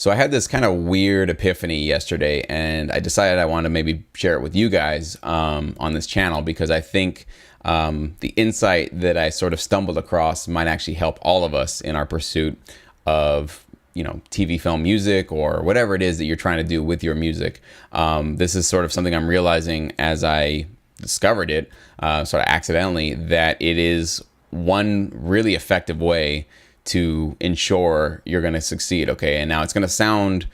So I had this kind of weird epiphany yesterday, and I decided I wanted to maybe share it with you guys on this channel because I think the insight that I sort of stumbled across might actually help all of us in our pursuit of, TV, film, music, or whatever it is that you're trying to do with your music. This is sort of something I'm realizing as I discovered it, sort of accidentally, that it is one really effective way to ensure you're going to succeed. Okay. And now it's going to sound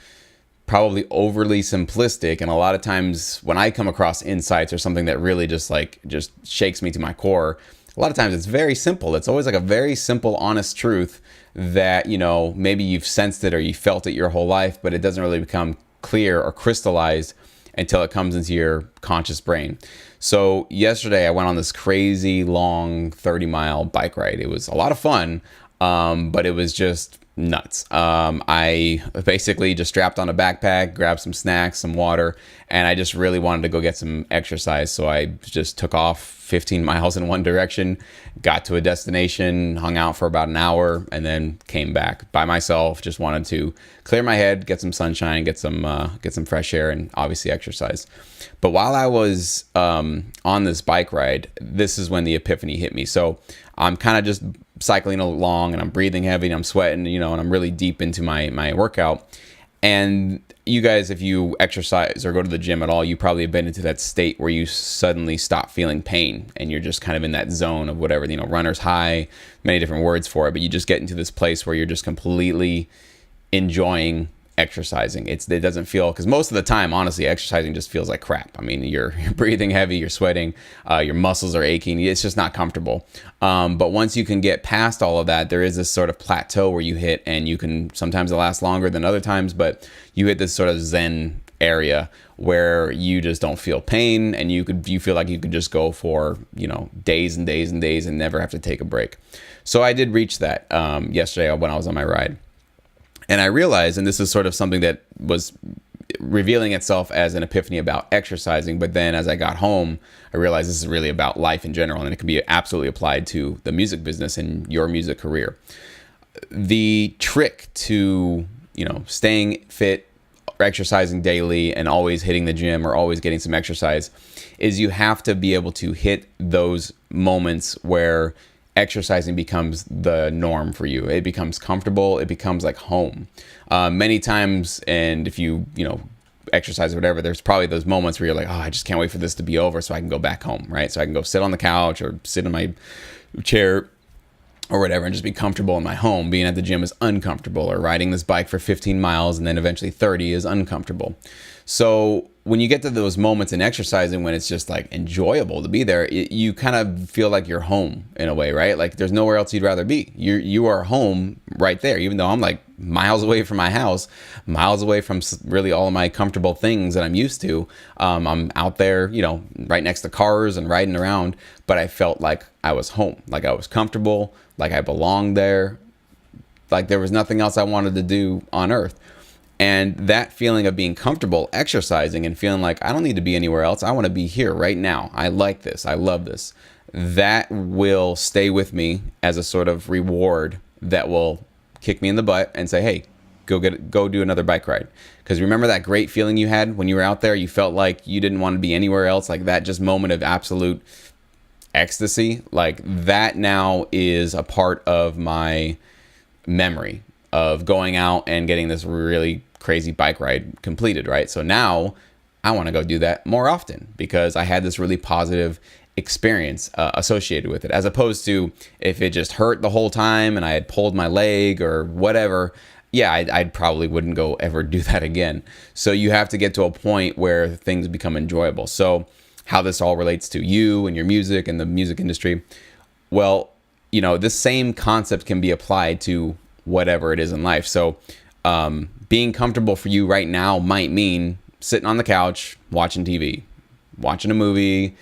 probably overly simplistic. And a lot of times when I come across insights or something that really just shakes me to my core, a lot of times it's very simple. It's always like a very simple, honest truth that, maybe you've sensed it or you felt it your whole life, but it doesn't really become clear or crystallized until it comes into your conscious brain. So yesterday I went on this crazy long 30-mile bike ride. It was a lot of fun. But it was just nuts. I basically just strapped on a backpack, grabbed some snacks, some water, and I just really wanted to go get some exercise. So I just took off 15 miles in one direction, got to a destination, hung out for about an hour, and then came back by myself. Just wanted to clear my head, get some sunshine, get some fresh air, and obviously exercise. But while I was on this bike ride, this is when the epiphany hit me. So I'm kind of just cycling along and I'm breathing heavy and I'm sweating, and I'm really deep into my workout. And you guys, if you exercise or go to the gym at all, you probably have been into that state where you suddenly stop feeling pain and you're just kind of in that zone of whatever, runner's high, many different words for it, but you just get into this place where you're just completely enjoying exercising. It doesn't feel, because most of the time, honestly, exercising just feels like crap. I mean, you're breathing heavy, you're sweating, your muscles are aching. It's just not comfortable. But once you can get past all of that, there is this sort of plateau where you hit, and you can, sometimes it lasts longer than other times, but you hit this sort of Zen area where you just don't feel pain, and you feel like you could just go for, days and days and days and never have to take a break. So I did reach that yesterday when I was on my ride. And I realized, and this is sort of something that was revealing itself as an epiphany about exercising, but then as I got home, I realized this is really about life in general, and it can be absolutely applied to the music business and your music career. The trick to, staying fit, exercising daily, and always hitting the gym or always getting some exercise is you have to be able to hit those moments where exercising becomes the norm for you. It becomes comfortable. It becomes like home. Many times, and if you exercise or whatever, there's probably those moments where you're like, oh, I just can't wait for this to be over so I can go back home, right? So I can go sit on the couch or sit in my chair or whatever and just be comfortable in my home. Being at the gym is uncomfortable, or riding this bike for 15 miles and then eventually 30 is uncomfortable. So when you get to those moments in exercising when it's just like enjoyable to be there, you kind of feel like you're home in a way, right? Like there's nowhere else you'd rather be. You are home right there, even though I'm like miles away from my house, miles away from really all of my comfortable things that I'm used to. I'm out there, right next to cars and riding around, but I felt like I was home, like I was comfortable, like I belonged there, like there was nothing else I wanted to do on earth. And that feeling of being comfortable exercising and feeling like I don't need to be anywhere else, I want to be here right now, I like this, I love this, that will stay with me as a sort of reward that will kick me in the butt and say, hey, go do another bike ride. Because remember that great feeling you had when you were out there? You felt like you didn't want to be anywhere else, like that just moment of absolute ecstasy. Like that now is a part of my memory of going out and getting this really crazy bike ride completed, right? So now I want to go do that more often because I had this really positive experience associated with it, as opposed to if it just hurt the whole time and I had pulled my leg or whatever. Yeah, I probably wouldn't go ever do that again. So you have to get to a point where things become enjoyable. So how this all relates to you and your music and the music industry, well, this same concept can be applied to whatever it is in life. So being comfortable for you right now might mean sitting on the couch, watching TV, watching a movie,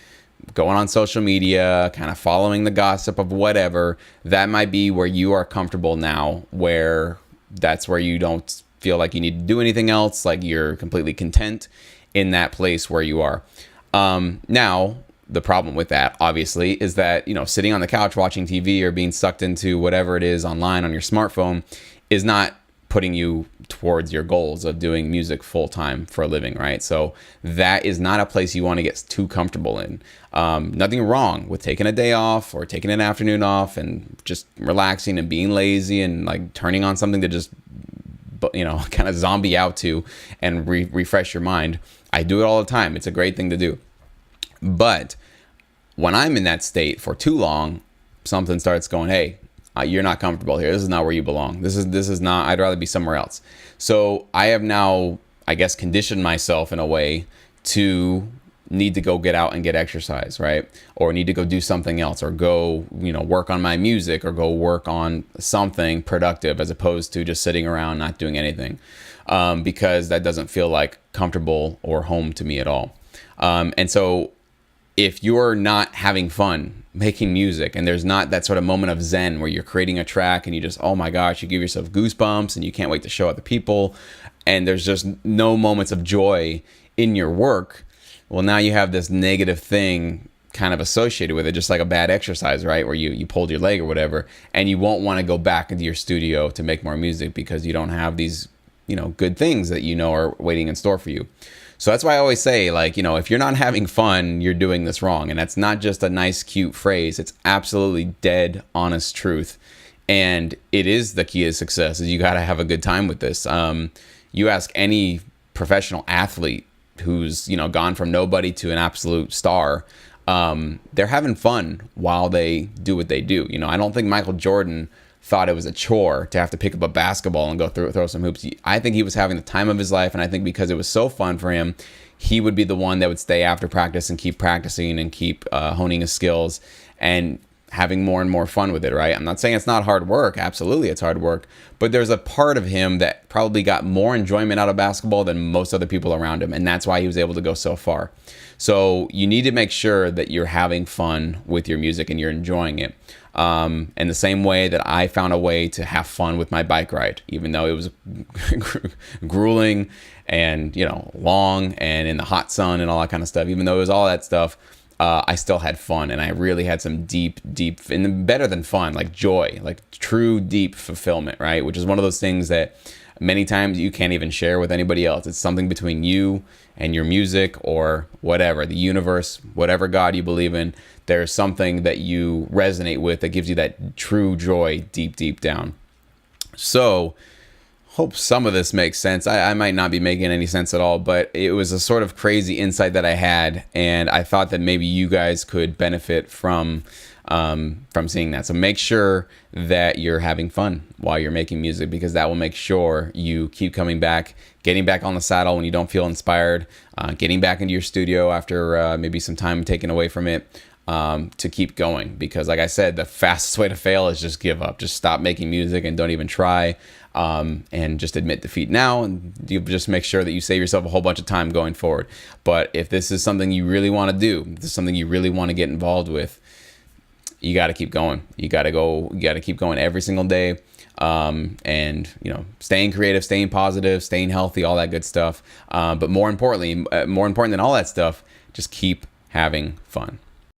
going on social media, kind of following the gossip of whatever. That might be where you are comfortable now, where that's where you don't feel like you need to do anything else, like you're completely content in that place where you are. Now, the problem with that, obviously, is that, sitting on the couch watching TV or being sucked into whatever it is online on your smartphone is not putting you towards your goals of doing music full time for a living, right? So that is not a place you want to get too comfortable in. Nothing wrong with taking a day off or taking an afternoon off and just relaxing and being lazy and like turning on something to just, kind of zombie out to and refresh your mind. I do it all the time. It's a great thing to do. But when I'm in that state for too long, something starts going, hey, you're not comfortable here. This is not where you belong. This is not, I'd rather be somewhere else. So I have now, I guess, conditioned myself in a way to need to go get out and get exercise, right? Or need to go do something else, or go, work on my music, or go work on something productive as opposed to just sitting around not doing anything, because that doesn't feel like comfortable or home to me at all. And so if you're not having fun making music, and there's not that sort of moment of zen where you're creating a track and you just, oh my gosh, you give yourself goosebumps and you can't wait to show other people, and there's just no moments of joy in your work, well, now you have this negative thing kind of associated with it, just like a bad exercise, right? Where you pulled your leg or whatever, and you won't want to go back into your studio to make more music because you don't have these, good things that are waiting in store for you. So that's why I always say, like, if you're not having fun, you're doing this wrong. And that's not just a nice, cute phrase. It's absolutely dead, honest truth. And it is the key to success, is you got to have a good time with this. You ask any professional athlete who's, gone from nobody to an absolute star, they're having fun while they do what they do. I don't think Michael Jordan thought it was a chore to have to pick up a basketball and go throw some hoops. I think he was having the time of his life, and I think because it was so fun for him, he would be the one that would stay after practice and keep practicing and keep honing his skills and having more and more fun with it, right? I'm not saying it's not hard work. Absolutely, it's hard work. But there's a part of him that probably got more enjoyment out of basketball than most other people around him, and that's why he was able to go so far. So you need to make sure that you're having fun with your music and you're enjoying it. In the same way that I found a way to have fun with my bike ride, even though it was grueling and, long and in the hot sun and all that kind of stuff, even though it was all that stuff, I still had fun, and I really had some deep, and better than fun, like joy, like true deep fulfillment, right? Which is one of those things that many times you can't even share with anybody else. It's something between you and your music, or whatever, the universe, whatever God you believe in. There's something that you resonate with that gives you that true joy deep down. So hope some of this makes sense. I might not be making any sense at all, but it was a sort of crazy insight that I had, and I thought that maybe you guys could benefit from seeing that. So make sure that you're having fun while you're making music, because that will make sure you keep coming back, getting back on the saddle when you don't feel inspired, getting back into your studio after maybe some time taken away from it, to keep going. Because like I said, the fastest way to fail is just give up. Just stop making music and don't even try, and just admit defeat now, and you just make sure that you save yourself a whole bunch of time going forward. But if this is something you really want to do, if this is something you really want to get involved with, you got to keep going. You got to keep going every single day. And staying creative, staying positive, staying healthy, all that good stuff. But more importantly, more important than all that stuff, just keep having fun.